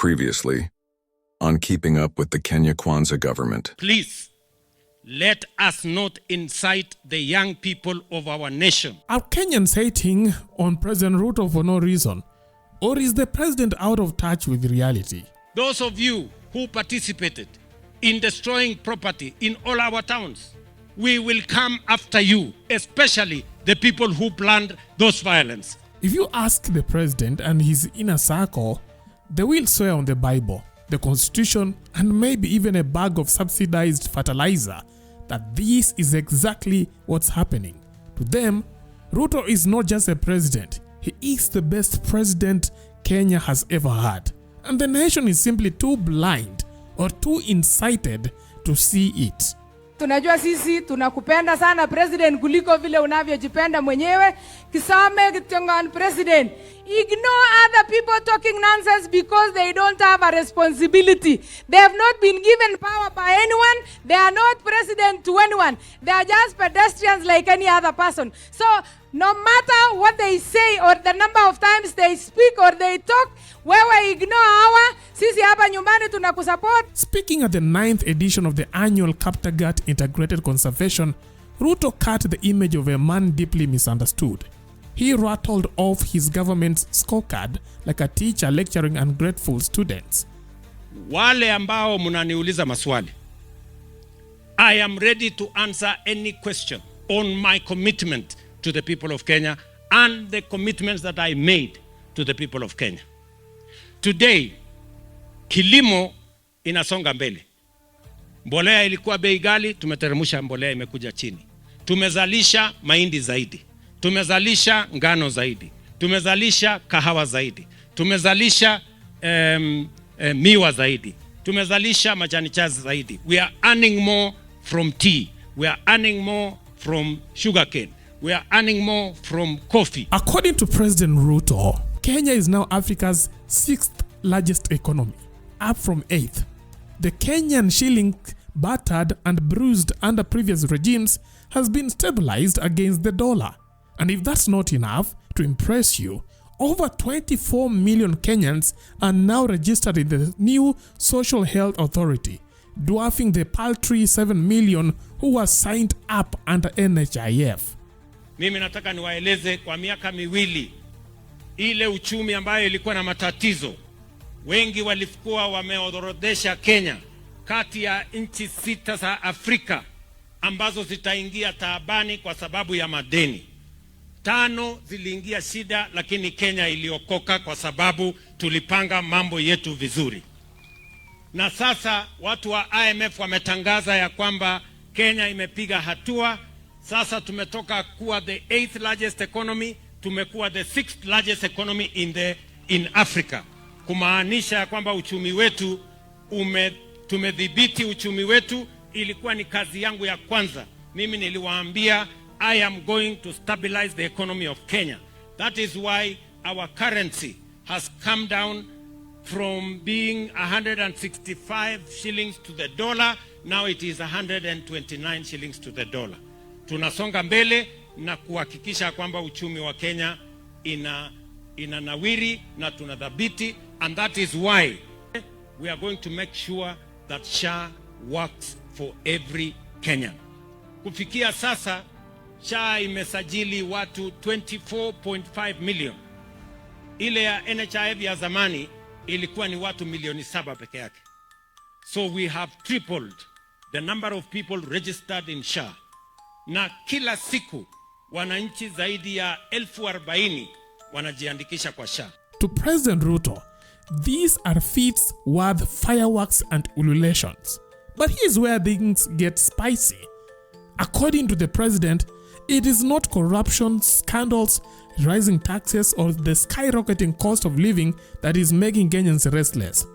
Previously, on keeping up with the Kenya Kwanza government. Please, let us not incite the young people of our nation. Are Kenyans hating on President Ruto for no reason? Or is the president out of touch with reality? Those of you who participated in destroying property in all our towns, we will come after you, especially the people who planned those violence. If you ask the president and his inner circle, they will swear on the Bible, the Constitution, and maybe even a bag of subsidized fertilizer that this is exactly what's happening. To them, Ruto is not just a president, he is the best president Kenya has ever had. And the nation is simply too blind or too incited to see it. Tunajua sisi tunakupenda sana president kuliko vile unavyojipenda mwenyewe. Kisame kitongan president. Ignore other people talking nonsense because they don't have a responsibility. They have not been given power by anyone. They are not president to anyone. They are just pedestrians like any other person. So no matter what they say or the number of times they speak or they talk, wewe ignore our, sisi hapa nyumbani tunakusupport. Speaking at the 9th edition of the annual Kaptagat Integrated Conservation, Ruto cut the image of a man deeply misunderstood. He rattled off his government's scorecard like a teacher lecturing ungrateful students. Wale ambao munaniuliza maswali, I am ready to answer any question on my commitment to the people of Kenya and the commitments that I made to the people of Kenya. Today, kilimo inasonga mbele. Mbolea ilikuwa bei ghali, tumeteremsha mbolea imekuja chini. Tumezalisha mahindi zaidi. Tumezalisha ngano zaidi. Tumezalisha kahawa zaidi. Tumezalisha miwa zaidi. Tumezalisha majani chai zaidi. We are earning more from tea. We are earning more from sugarcane. We are earning more from coffee. According to President Ruto, Kenya is now Africa's 6th largest economy, up from 8th. The Kenyan shilling, battered and bruised under previous regimes, has been stabilized against the dollar. And if that's not enough to impress you, over 24 million Kenyans are now registered in the new Social Health Authority, dwarfing the paltry 7 million who were signed up under NHIF. Mimi nataka niwaeleze kwa miaka miwili ile uchumi ambayo ilikuwa na matatizo. Wengi walikuwa wameorodhesha Kenya kati ya nchi 6 za Afrika ambazo zitaingia taabani kwa sababu ya madeni. 5 ziliingia shida, lakini Kenya iliokoka kwa sababu tulipanga mambo yetu vizuri. Na sasa watu wa IMF wametangaza ya kwamba Kenya imepiga hatua. Sasa tumetoka kuwa the 8th largest economy, tumekuwa the 6th largest economy in Africa. Kumaanisha ya kwamba uchumi wetu tumedhibiti uchumi wetu. Ilikuwa ni kazi yangu ya kwanza. Mimi niliwaambia I am going to stabilize the economy of Kenya. That is why our currency has come down from being 165 shillings to the dollar. Now it is 129 shillings to the dollar. Tunasonga mbele na kuhakikisha kwamba uchumi wa Kenya inanawiri na tunadhabiti, and that is why we are going to make sure that SHA works for every Kenyan. Kufikia sasa SHA imesajili watu 24.5 million. Ile ya NHIF ya zamani ilikuwa ni watu milioni 7 peke yake. So we have tripled the number of people registered in SHA. Na kila siku wananchi zaidi ya 40,000 wanajiandikisha kwa SHA. To President Ruto, these are feats worth fireworks and ululations. But here's where things get spicy. According to the president, it is not corruption, scandals, rising taxes, or the skyrocketing cost of living that is making Kenyans restless.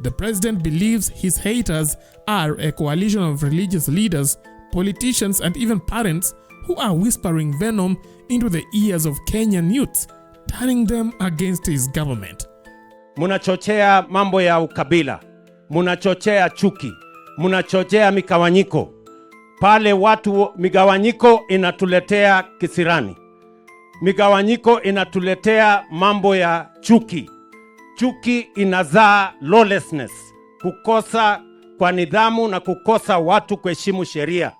The president believes his haters are a coalition of religious leaders, politicians, and even parents who are whispering venom into the ears of Kenyan youths, turning them against his government. Munachochea mambo ya ukabila, munachochea chuki, munachochea mikawanyiko. Pale watu migawanyiko inatuletea kisirani. Migawanyiko inatuletea mambo ya chuki. Chuki inazaa lawlessness, kukosa kwa nidhamu na kukosa watu kuheshimu sheria.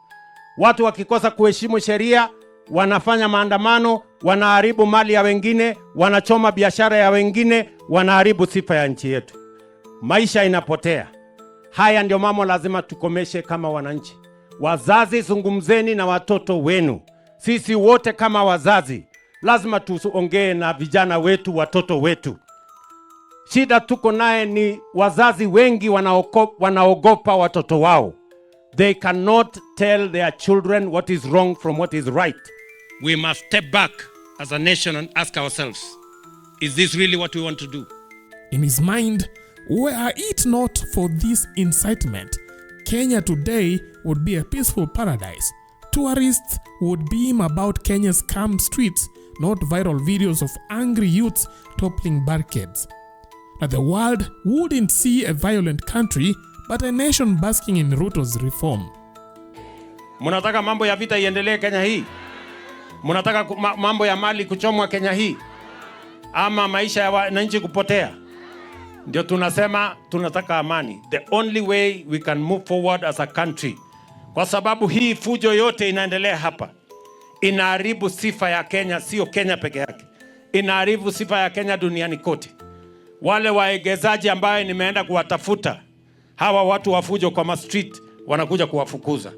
Watu wakikosa kuheshimu sheria, wanafanya maandamano, wanaharibu mali ya wengine, wanachoma biashara ya wengine, wanaharibu sifa ya nchi yetu. Maisha inapotea. Haya ndio mambo lazima tukomeshe kama wananchi. Wazazi, zungumzeni na watoto wenu. Sisi wote kama wazazi lazima tuongee na vijana wetu, watoto wetu. Shida tuko naye ni wazazi wengi wanaogopa watoto wao. They cannot tell their children what is wrong from what is right. We must step back as a nation and ask ourselves, is this really what we want to do? In his mind, were it not for this incitement, Kenya today would be a peaceful paradise. Tourists would beam about Kenya's calm streets, not viral videos of angry youths toppling barricades. That the world wouldn't see a violent country, but a nation basking in Ruto's reform. Munataka mambo ya vita iendelee Kenya hii? Munataka mambo ya mali kuchomwa Kenya hii? Ama maisha ya wananchi kupotea? Ndio tunasema tunataka amani. The only way we can move forward as a country. Kwa sababu hii fujo yote inaendelea hapa, inaharibu sifa ya Kenya, sio Kenya peke yake. Inaharibu sifa ya Kenya duniani kote. Wale waegezaji ambaye nimeenda kuwatafuta, hawa watu wa fujo kwa street wanakuja kuwafukuza.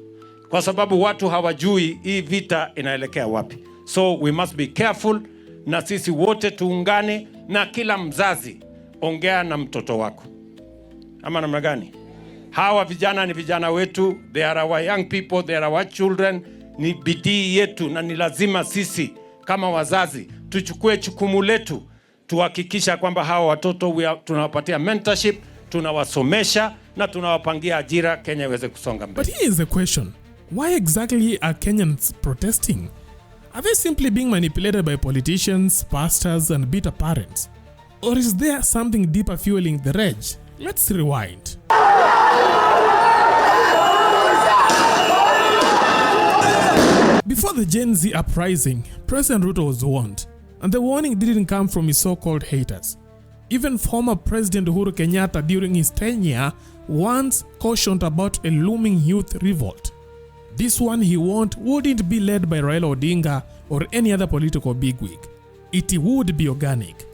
Kwa sababu watu hawajui hii vita inaelekea wapi. So we must be careful, na sisi wote tuungane, na kila mzazi ongea na mtoto wako. Ama namna gani? Hawa vijana ni vijana wetu, they are our young people, they are our children. Ni bidii yetu na ni lazima sisi kama wazazi tuchukue jukumu letu, tuhakikisha kwamba hawa watoto tunawapatia mentorship, tunawasomesha na tunawapangia ajira, Kenya iweze kusonga mbele. But here is the question. Why exactly are Kenyans protesting? Are they simply being manipulated by politicians, pastors and bitter parents? Or is there something deeper fueling the rage? Let's rewind. Before the Gen Z uprising, President Ruto was warned, and the warning didn't come from his so-called haters. Even former President Uhuru Kenyatta during his tenure once cautioned about a looming youth revolt. This one he warned wouldn't be led by Raila Odinga or any other political bigwig. It would be organic.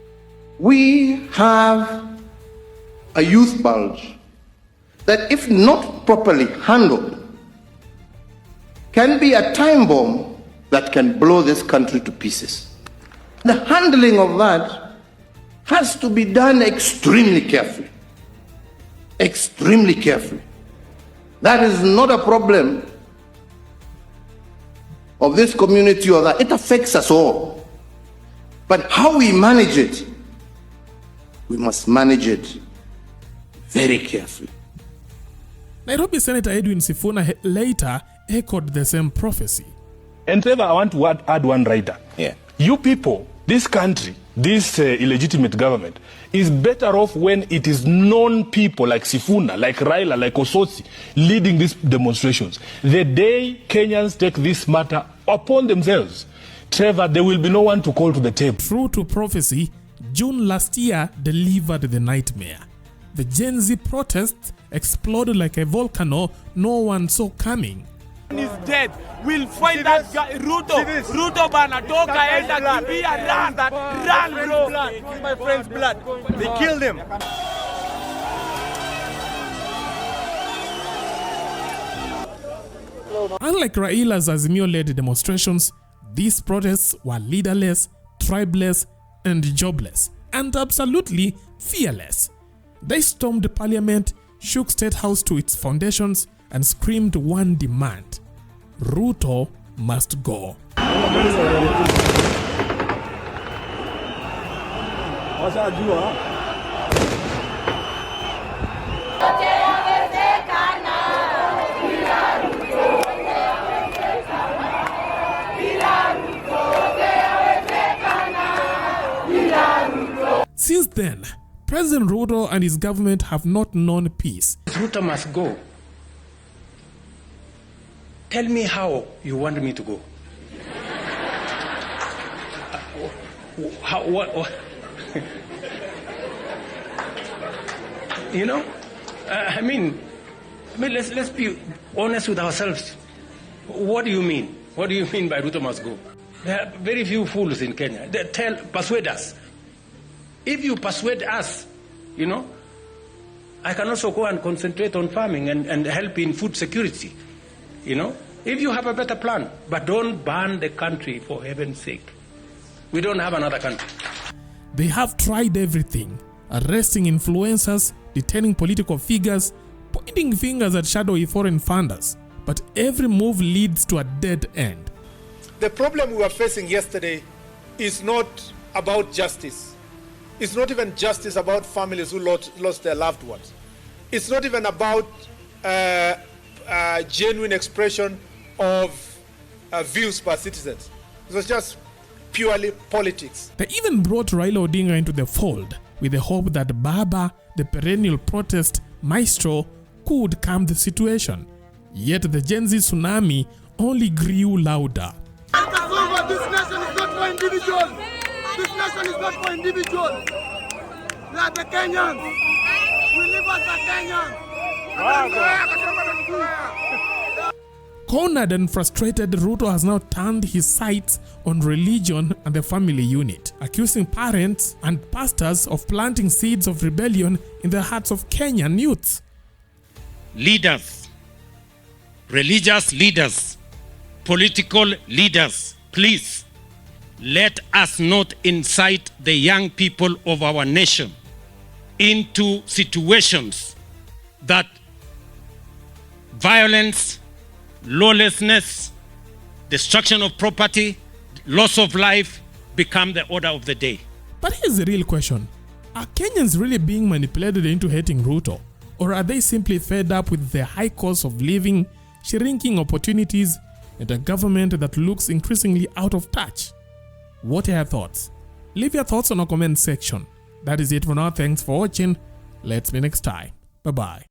We have a youth bulge that, if not properly handled, can be a time bomb that can blow this country to pieces. The handling of that has to be done extremely carefully. Extremely carefully. That is not a problem of this community or that. It affects us all. But how we manage it, we must manage it very carefully. Nairobi Senator Edwin Sifuna later echoed the same prophecy. And Trevor, I want to add one writer. Yeah. You people, this country, this illegitimate government is better off when it is known people like Sifuna, like Raila, like Osotsi leading these demonstrations. The day Kenyans take this matter upon themselves, Trevor, there will be no one to call to the table. True to prophecy, June last year delivered the nightmare. The Gen Z protests exploded like a volcano no one saw coming. Is dead. We'll find that guy, Ruto. Ruto bana toka enda kimbia, run bro. It's my friend's blood. They killed him. Unlike Raila's Azimio-led demonstrations, these protests were leaderless, tribeless, and jobless, and absolutely fearless. They stormed Parliament, shook State House to its foundations, and screamed one demand: Ruto must go. Since then, President Ruto and his government have not known peace. Ruto must go. Tell me how you want me to go. What? You know, I mean, let's be honest with ourselves. What do you mean? What do you mean by Ruto must go? There are very few fools in Kenya. Persuade us. If you persuade us, you know, I can also go and concentrate on farming and help in food security. You know, if you have a better plan, but don't ban the country for heaven's sake. We don't have another country. They have tried everything: arresting influencers, detaining political figures, pointing fingers at shadowy foreign funders. But every move leads to a dead end. The problem we were facing yesterday is not about justice. It's not even justice about families who lost their loved ones. It's not even about genuine expression of views by citizens. It was just purely politics. They even brought Raila Odinga into the fold with the hope that Baba, the perennial protest maestro, could calm the situation. Yet the Gen Z tsunami only grew louder. This nation is not for individuals. This nation is not for individuals. We are the Kenyans. We live as the Kenyans. Cornered and frustrated, Ruto has now turned his sights on religion and the family unit, accusing parents and pastors of planting seeds of rebellion in the hearts of Kenyan youths. Leaders, religious leaders, political leaders, please let us not incite the young people of our nation into situations that violence, lawlessness, destruction of property, loss of life become the order of the day. But here's the real question. Are Kenyans really being manipulated into hating Ruto? Or are they simply fed up with the high cost of living, shrinking opportunities, and a government that looks increasingly out of touch? What are your thoughts? Leave your thoughts in our comment section. That is it for now. Thanks for watching. Let's meet next time. Bye-bye.